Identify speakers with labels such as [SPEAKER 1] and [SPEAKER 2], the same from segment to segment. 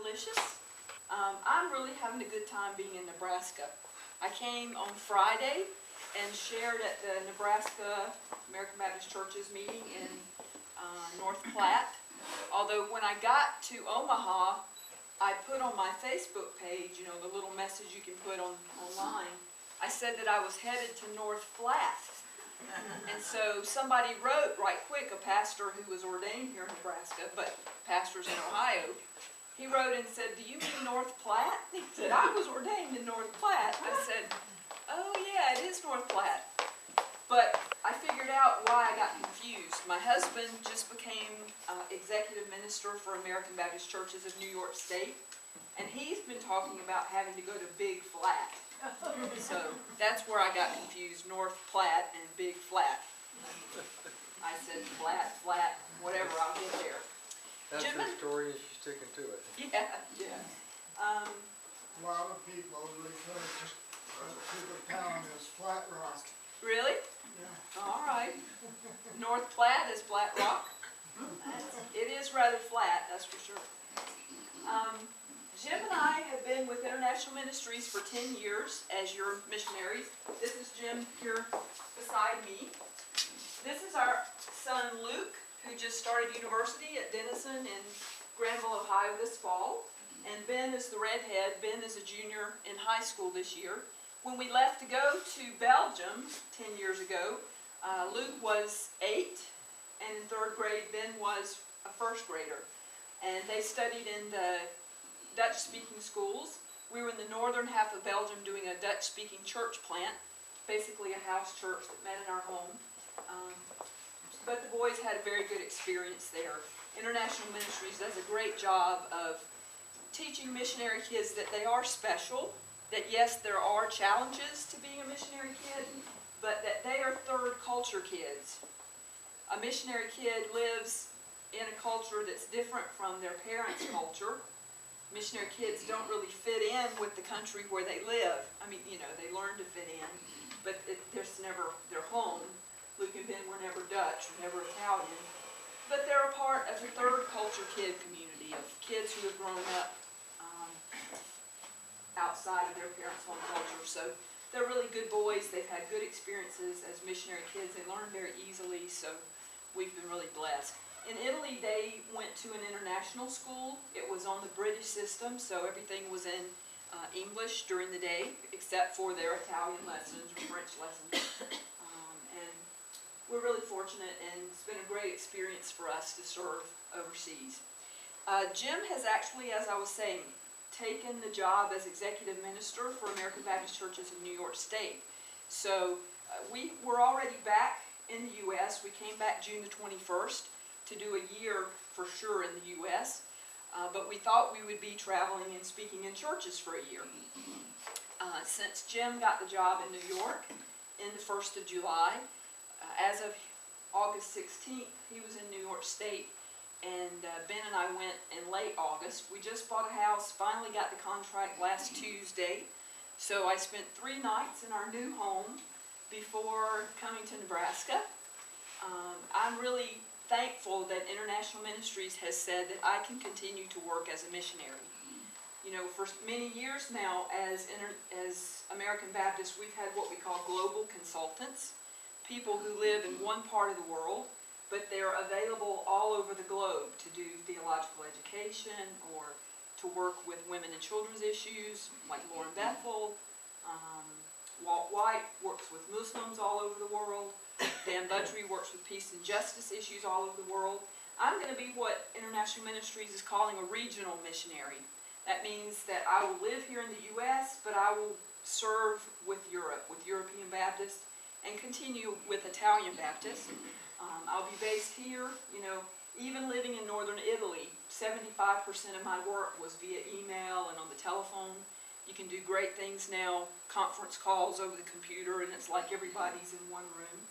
[SPEAKER 1] Delicious. I'm really having a good time being in Nebraska. I came on Friday and shared at the Nebraska American Baptist Church's meeting in North Platte. Although when I got to Omaha, I put on my Facebook page, you know, the little message you can put online, I said that I was headed to North Platte. And so somebody wrote right quick, a pastor who was ordained here in Nebraska, but pastors in Ohio, he wrote and said, "Do you mean North Platte?" He said, "I was ordained in North Platte." I said, "Oh yeah, it is North Platte." But I figured out why I got confused. My husband just became executive minister for American Baptist Churches of New York State, and he's been talking about having to go to Big Flat. So that's where I got confused, North Platte and Big Flat. I said flat, whatever, I'll get there.
[SPEAKER 2] That's
[SPEAKER 1] Jim,
[SPEAKER 2] her story and she's sticking to it.
[SPEAKER 1] Yeah.
[SPEAKER 3] A lot of people refer to the town as Flat Rock.
[SPEAKER 1] Really?
[SPEAKER 3] Yeah.
[SPEAKER 1] All right. North Platte is Flat Rock. It is rather flat, that's for sure. Jim and I have been with International Ministries for 10 years as your missionaries. This is Jim here beside me. This is our son Luke, who just started university at Denison in Granville, Ohio this fall. And Ben is the redhead. Ben is a junior in high school this year. When we left to go to Belgium 10 years ago, Luke was 8, and in 3rd grade, Ben was a 1st grader. And they studied in the Dutch-speaking schools. We were in the northern half of Belgium doing a Dutch-speaking church plant, basically a house church that met in our home. But the boys had a very good experience there. International Ministries does a great job of teaching missionary kids that they are special, that yes, there are challenges to being a missionary kid, but that they are third culture kids. A missionary kid lives in a culture that's different from their parents' culture. Missionary kids don't really fit in with the country where they live. I mean, you know, they learn to fit in, but there's never their home. Luke and Ben were never Dutch, were never Italian, but they're a part of the third culture kid community of kids who have grown up outside of their parents' home culture. So they're really good boys. They've had good experiences as missionary kids. They learn very easily, so we've been really blessed. In Italy, they went to an international school. It was on the British system, so everything was in English during the day, except for their Italian lessons or French lessons. And we're really fortunate, and it's been a great experience for us to serve overseas. Jim has actually, as I was saying, taken the job as executive minister for American Baptist Churches in New York State. So we were already back in the U.S. We came back June the 21st. To do a year for sure in the U.S., but we thought we would be traveling and speaking in churches for a year. Since Jim got the job in New York in the 1st of July, as of August 16th, he was in New York State, and Ben and I went in late August. We just bought a house, finally got the contract last Tuesday, so I spent 3 nights in our new home before coming to Nebraska. I'm really thankful that International Ministries has said that I can continue to work as a missionary. You know, for many years now as American Baptists, we've had what we call global consultants, people who live in one part of the world, but they're available all over the globe to do theological education or to work with women and children's issues, like Lauren Bethel. Walt White works with Muslims all over the world. Dan Buttrey works with peace and justice issues all over the world. I'm going to be what International Ministries is calling a regional missionary. That means that I will live here in the U.S., but I will serve with Europe, with European Baptists, and continue with Italian Baptists. I'll be based here. You know, even living in northern Italy, 75% of my work was via email and on the telephone. You can do great things now, conference calls over the computer, and it's like everybody's in one room.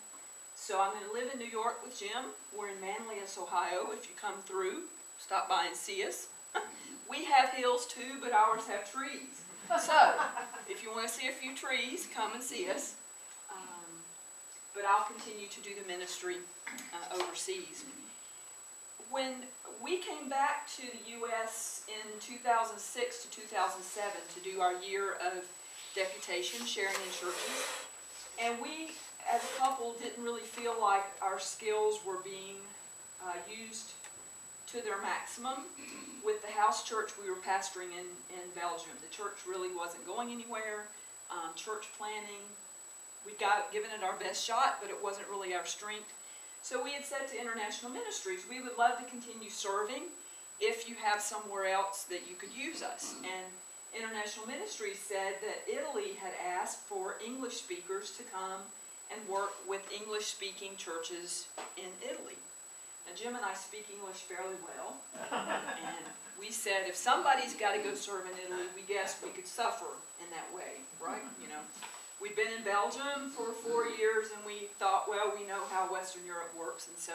[SPEAKER 1] So I'm going to live in New York with Jim. We're in Manlius, Ohio. If you come through, stop by and see us. We have hills too, but ours have trees. So if you want to see a few trees, come and see us. But I'll continue to do the ministry overseas. When we came back to the U.S. in 2006 to 2007 to do our year of deputation, sharing in churches. And we, as a couple, didn't really feel like our skills were being used to their maximum. With the house church we were pastoring in Belgium, the church really wasn't going anywhere. Church planning, we got given it our best shot, but it wasn't really our strength. So we had said to International Ministries, we would love to continue serving if you have somewhere else that you could use us. And International Ministries said that Italy had asked for English speakers to come and work with English-speaking churches in Italy. Now, Jim and I speak English fairly well, and we said if somebody's got to go serve in Italy, we guessed we could suffer in that way, right? You know, we'd been in Belgium for 4 years, and we thought, well, we know how Western Europe works, and so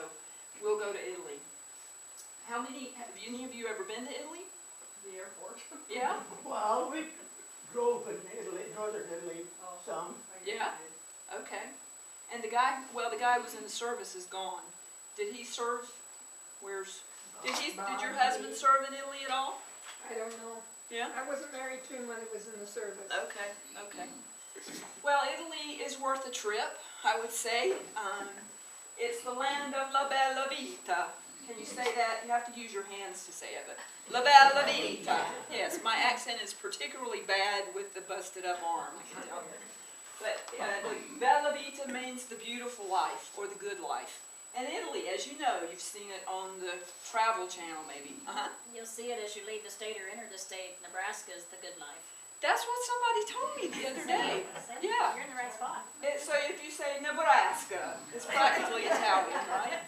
[SPEAKER 1] we'll go to Italy. Have any of you ever been to Italy?
[SPEAKER 4] The airport.
[SPEAKER 1] Yeah?
[SPEAKER 5] Well, we drove in Italy, northern Italy, some.
[SPEAKER 1] Yeah? Okay. And the guy who was in the service is gone. Did he serve? Did your husband serve in Italy at all?
[SPEAKER 4] I don't know.
[SPEAKER 1] Yeah?
[SPEAKER 4] I wasn't married to him when he was in the service.
[SPEAKER 1] Okay, okay. Well, Italy is worth a trip, I would say. It's the land of la bella vita. Can you say that? You have to use your hands to say it, but la bella vita. Yes, my accent is particularly bad with the busted up arm, I can tell you. But bella vita means the beautiful life, or the good life. And Italy, as you know, you've seen it on the Travel Channel maybe.
[SPEAKER 6] You'll see it as you leave the state or enter the state. Nebraska is the good life.
[SPEAKER 1] That's what somebody told me the other day. Yeah.
[SPEAKER 6] You're in the right spot.
[SPEAKER 1] So if you say Nebraska, it's practically Italian, right?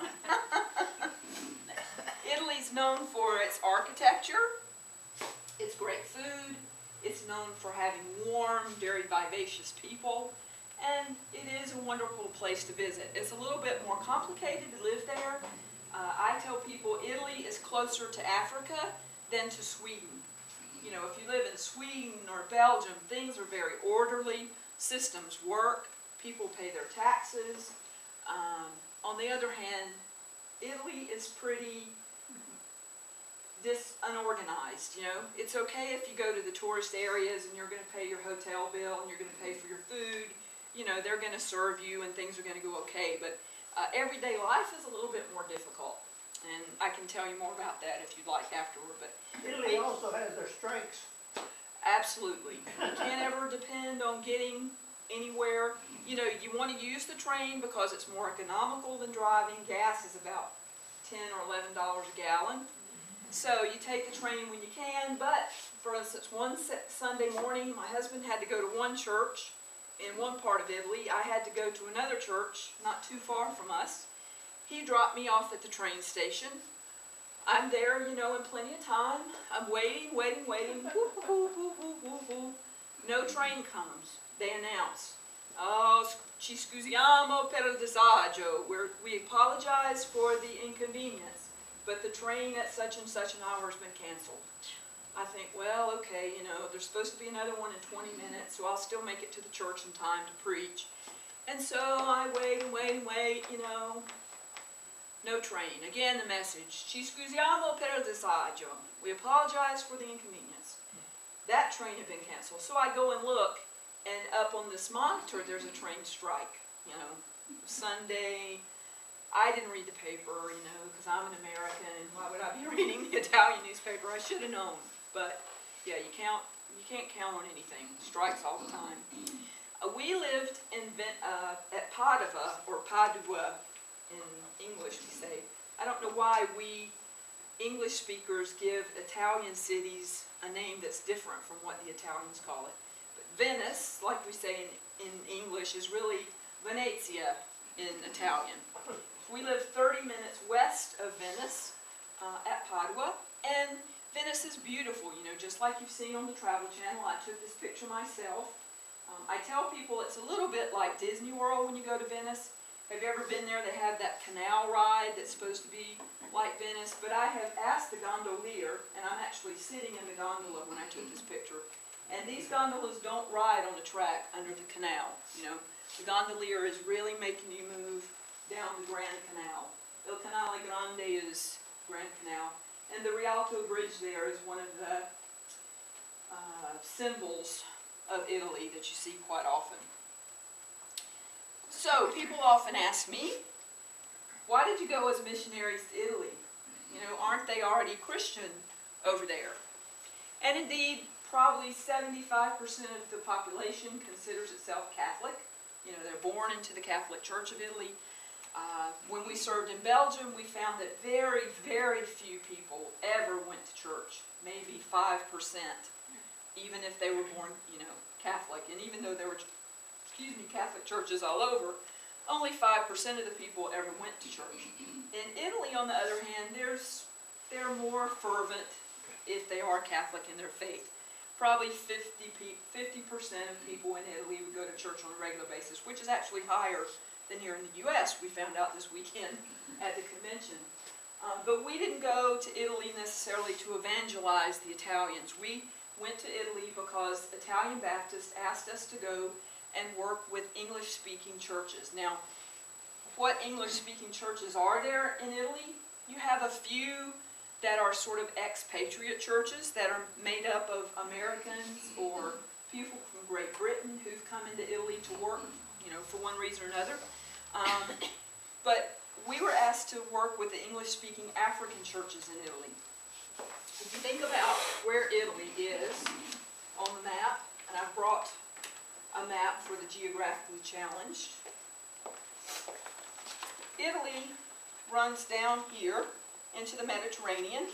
[SPEAKER 1] Italy's known for its architecture, its great food, it's known for having warm, very vivacious people, and it is a wonderful place to visit. It's a little bit more complicated to live there. I tell people Italy is closer to Africa than to Sweden. You know, if you live in Sweden or Belgium, things are very orderly, systems work, people pay their taxes. On the other hand, Italy is pretty unorganized, you know. It's okay if you go to the tourist areas and you're going to pay your hotel bill and you're going to pay for your food. You know, they're going to serve you and things are going to go okay, but everyday life is a little bit more difficult. And I can tell you more about that if you'd like afterward. But
[SPEAKER 5] Italy also has their strengths.
[SPEAKER 1] absolutely. You can't ever depend on getting anywhere. You know, you want to use the train because it's more economical than driving. Gas is about $10 or $11 a gallon. So you take the train when you can, but for instance, one Sunday morning, my husband had to go to one church in one part of Italy. I had to go to another church not too far from us. He dropped me off at the train station. I'm there, you know, in plenty of time. I'm waiting. Woo, woo, woo, woo, woo, woo. No train comes. They announce, "Oh, ci scusiamo per il disagio." We apologize for the inconvenience, but the train at such and such an hour has been canceled. I think, well, okay, you know, there's supposed to be another one in 20 minutes, so I'll still make it to the church in time to preach. And so I wait, you know. No train. Again, the message, "Ci scusiamo per il disagio." We apologize for the inconvenience. That train had been canceled. So I go and look, and up on this monitor, there's a train strike. You know, Sunday. I didn't read the paper, you know, because I'm an American, and why would I be reading the Italian newspaper? I should have known. But yeah, you can't count on anything. Strikes all the time. We lived at Padova, or Padua in English we say. I don't know why we English speakers give Italian cities a name that's different from what the Italians call it. But Venice, like we say in English, is really Venezia in Italian. We live 30 minutes west of Venice at Padua, and Venice is beautiful, you know, just like you've seen on the Travel Channel. I took this picture myself. I tell people it's a little bit like Disney World when you go to Venice. Have you ever been there? They have that canal ride that's supposed to be like Venice, but I have asked the gondolier, and I'm actually sitting in the gondola when I took this picture, and these gondolas don't ride on the track under the canal, you know. The gondolier is really making you move down the Grand Canal. Il Canale Grande is Grand Canal. And the Rialto Bridge there is one of the symbols of Italy that you see quite often. So people often ask me, why did you go as missionaries to Italy? You know, aren't they already Christian over there? And indeed, probably 75% of the population considers itself Catholic. You know, they're born into the Catholic Church of Italy. When we served in Belgium, we found that very, very few people ever went to church. Maybe 5%, even if they were born, you know, Catholic. And even though there were, Catholic churches all over, only 5% of the people ever went to church. In Italy, on the other hand, they're more fervent if they are Catholic in their faith. Probably 50% of people in Italy would go to church on a regular basis, which is actually higher than here in the U.S. We found out this weekend at the convention. But we didn't go to Italy necessarily to evangelize the Italians. We went to Italy because Italian Baptists asked us to go and work with English-speaking churches. Now, what English-speaking churches are there in Italy? You have a few that are sort of expatriate churches that are made up of Americans or people from Great Britain who've come into Italy to work, you know, for one reason or another. But we were asked to work with the English-speaking African churches in Italy. If you think about where Italy is on the map, and I've brought a map for the geographically challenged. Italy runs down here into the Mediterranean.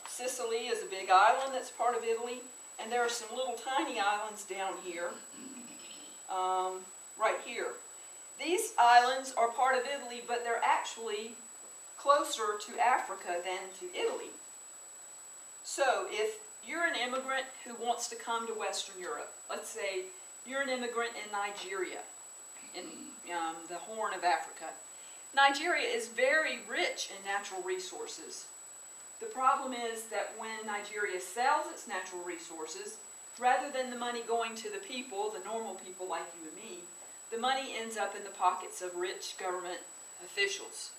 [SPEAKER 1] Sicily is a big island that's part of Italy, and there are some little tiny islands down here, right here. These islands are part of Italy, but they're actually closer to Africa than to Italy. So if you're an immigrant who wants to come to Western Europe, let's say you're an immigrant in Nigeria, in the Horn of Africa. Nigeria is very rich in natural resources. The problem is that when Nigeria sells its natural resources, rather than the money going to the people, the normal people like you and me, the money ends up in the pockets of rich government officials.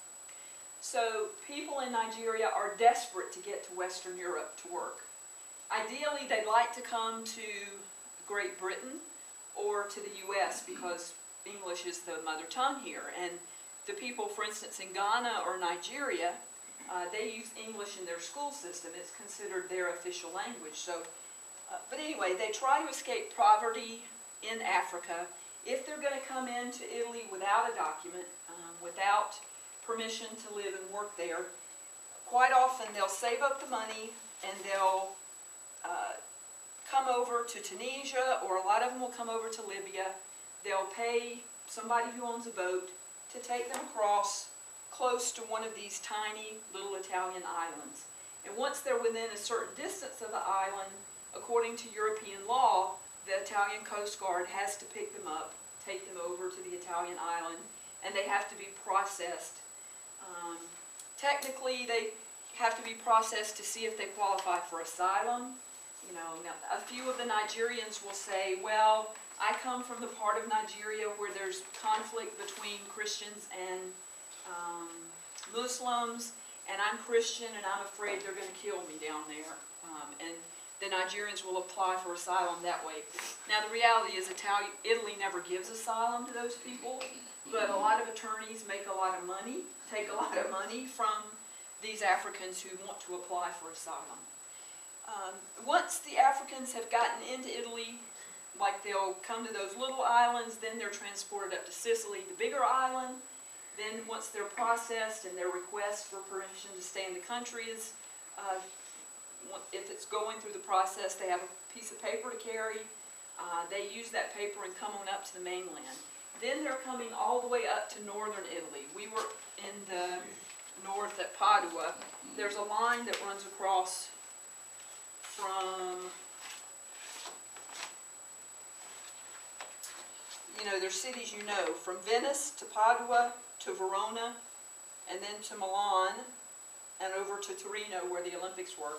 [SPEAKER 1] So people in Nigeria are desperate to get to Western Europe to work. Ideally, they'd like to come to Great Britain or to the U.S. because English is the mother tongue here. And the people, for instance, in Ghana or Nigeria, they use English in their school system. It's considered their official language. So, but anyway, they try to escape poverty in Africa. If they're going to come into Italy without a document, without permission to live and work there, quite often they'll save up the money and they'll come over to Tunisia, or a lot of them will come over to Libya. They'll pay somebody who owns a boat to take them across close to one of these tiny little Italian islands. And once they're within a certain distance of the island, according to European law, the Italian Coast Guard has to pick them up, take them over to the Italian island, and they have to be processed. Technically, they have to be processed to see if they qualify for asylum. You know, now, a few of the Nigerians will say, well, I come from the part of Nigeria where there's conflict between Christians and Muslims, and I'm Christian and I'm afraid they're going to kill me down there. And the Nigerians will apply for asylum that way. Now the reality is Italy never gives asylum to those people, but a lot of attorneys make a lot of money, take a lot of money from these Africans who want to apply for asylum. Once the Africans have gotten into Italy, like they'll come to those little islands, then they're transported up to Sicily, the bigger island. Then once they're processed and their request for permission to stay in the country is, if it's going through the process, they have a piece of paper to carry. They use that paper and come on up to the mainland. Then they're coming all the way up to northern Italy. We were in the north at Padua. There's a line that runs across from, you know, there's cities you know, from Venice to Padua to Verona, and then to Milan, and over to Torino where the Olympics were.